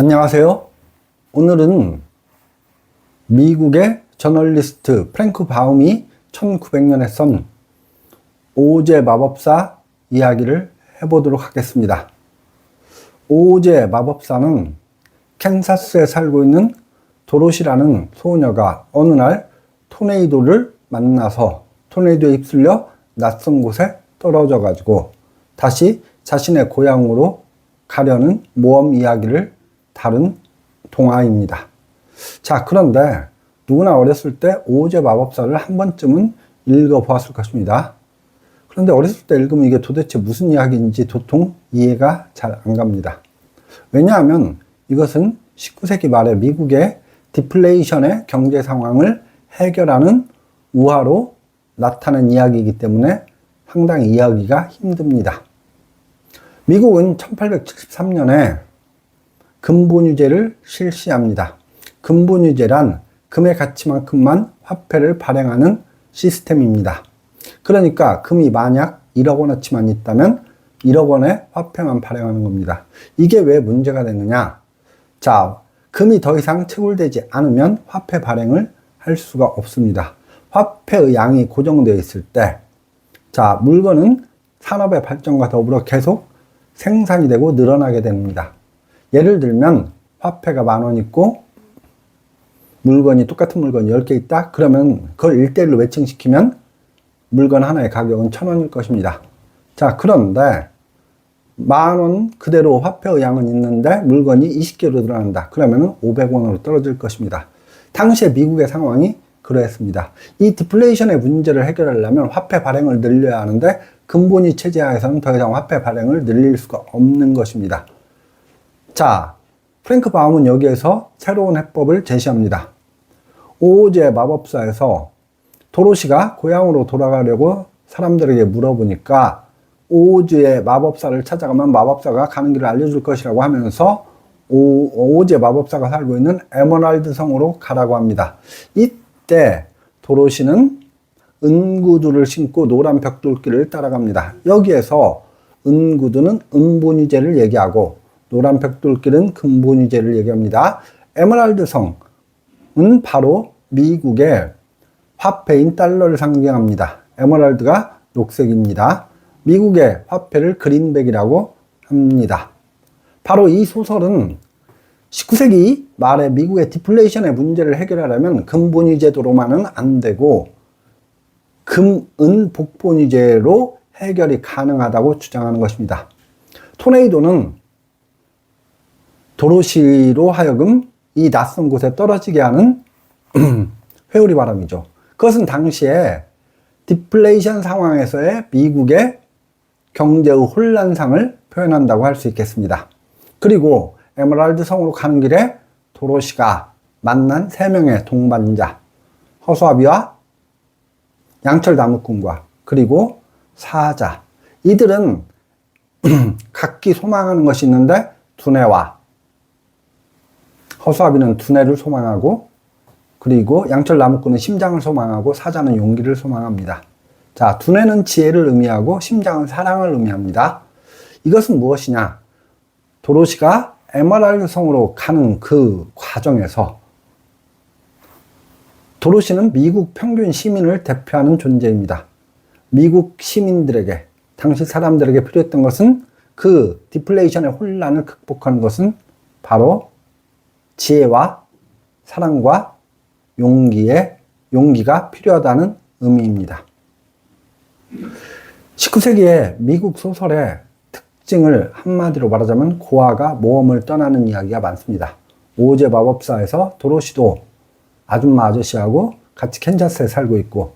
안녕하세요. 오늘은 미국의 저널리스트 프랭크 바움이 1900년에 쓴 오제 마법사 이야기를 해보도록 하겠습니다. 오제 마법사는 캔사스에 살고 있는 도로시라는 소녀가 어느 날 토네이도를 만나서 토네이도에 휩쓸려 낯선 곳에 떨어져 가지고 다시 자신의 고향으로 가려는 모험 이야기를 다른 동화입니다. 자, 그런데 누구나 어렸을 때 오제 마법사를 한 번쯤은 읽어보았을 것입니다. 그런데 어렸을 때 읽으면 이게 도대체 무슨 이야기인지 도통 이해가 잘 안 갑니다. 왜냐하면 이것은 19세기 말에 미국의 디플레이션의 경제 상황을 해결하는 우화로 나타난 이야기이기 때문에 상당히 이해하기가 힘듭니다. 미국은 1873년에 금본위제를 실시합니다. 금본위제란 금의 가치만큼만 화폐를 발행하는 시스템입니다. 그러니까 금이 만약 1억 원어치만 있다면 1억 원의 화폐만 발행하는 겁니다. 이게 왜 문제가 되느냐? 자, 금이 더 이상 채굴되지 않으면 화폐 발행을 할 수가 없습니다. 화폐의 양이 고정되어 있을 때, 자, 물건은 산업의 발전과 더불어 계속 생산이 되고 늘어나게 됩니다. 예를 들면 화폐가 10,000원 있고 물건이 똑같은 물건이 10개 있다? 그러면 그걸 1대1로 매칭시키면 물건 하나의 가격은 1,000원일 것입니다. 자, 그런데 10,000원 그대로 화폐의 양은 있는데 물건이 20개로 늘어난다. 그러면 500원으로 떨어질 것입니다. 당시에 미국의 상황이 그러했습니다. 이 디플레이션의 문제를 해결하려면 화폐 발행을 늘려야 하는데 금본위 체제 하에서는 더 이상 화폐 발행을 늘릴 수가 없는 것입니다. 자, 프랭크 바움은 여기에서 새로운 해법을 제시합니다. 오제 마법사에서 도로시가 고향으로 돌아가려고 사람들에게 물어보니까 오즈의 마법사를 찾아가면 마법사가 가는 길을 알려줄 것이라고 하면서 오제 마법사가 살고 있는 에메랄드 성으로 가라고 합니다. 이때 도로시는 은구두를 신고 노란 벽돌길을 따라갑니다. 여기에서 은구두는 은본위제를 얘기하고 노란 벽돌길은 금본위제를 얘기합니다. 에메랄드 성은 바로 미국의 화폐인 달러를 상징합니다. 에메랄드가 녹색입니다. 미국의 화폐를 그린백이라고 합니다. 바로 이 소설은 19세기 말에 미국의 디플레이션의 문제를 해결하려면 금본위제도로만은 안 되고 금, 복본위제로 해결이 가능하다고 주장하는 것입니다. 토네이도는 도로시로 하여금 이 낯선 곳에 떨어지게 하는 회오리 바람이죠. 그것은 당시에 디플레이션 상황에서의 미국의 경제의 혼란상을 표현한다고 할 수 있겠습니다. 그리고 에메랄드 성으로 가는 길에 도로시가 만난 3명의 동반자, 허수아비와 양철 나무꾼과 그리고 사자, 이들은 각기 소망하는 것이 있는데 두뇌와 허수아비는 두뇌를 소망하고 그리고 양철 나무꾼은 심장을 소망하고 사자는 용기를 소망합니다. 자, 두뇌는 지혜를 의미하고 심장은 사랑을 의미합니다. 이것은 무엇이냐? 도로시가 에메랄드 성으로 가는 그 과정에서 도로시는 미국 평균 시민을 대표하는 존재입니다. 미국 시민들에게, 당시 사람들에게 필요했던 것은 그 디플레이션의 혼란을 극복하는 것은 바로 지혜와 사랑과 용기가 필요하다는 의미입니다. 19세기의 미국 소설의 특징을 한마디로 말하자면 고아가 모험을 떠나는 이야기가 많습니다. 오제 마법사에서 도로시도 아줌마 아저씨하고 같이 캔자스에 살고 있고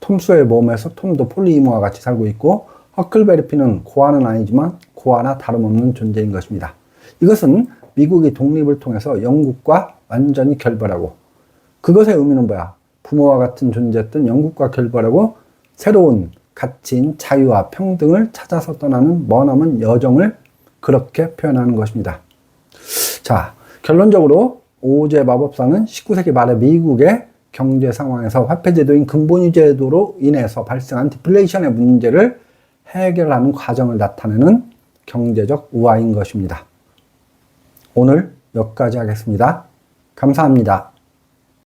톰소의 모험에서 톰도 폴리이모와 같이 살고 있고 허클베리 핀은 고아는 아니지만 고아나 다름없는 존재인 것입니다. 이것은 미국이 독립을 통해서 영국과 완전히 결별하고 그것의 의미는 뭐야? 부모와 같은 존재였던 영국과 결별하고 새로운 가치인 자유와 평등을 찾아서 떠나는 머나먼 여정을 그렇게 표현하는 것입니다. 자, 결론적으로 오제 마법사는 19세기 말에 미국의 경제 상황에서 화폐제도인 금본위제도로 인해서 발생한 디플레이션의 문제를 해결하는 과정을 나타내는 경제적 우화인 것입니다. 오늘 여기까지 하겠습니다. 감사합니다.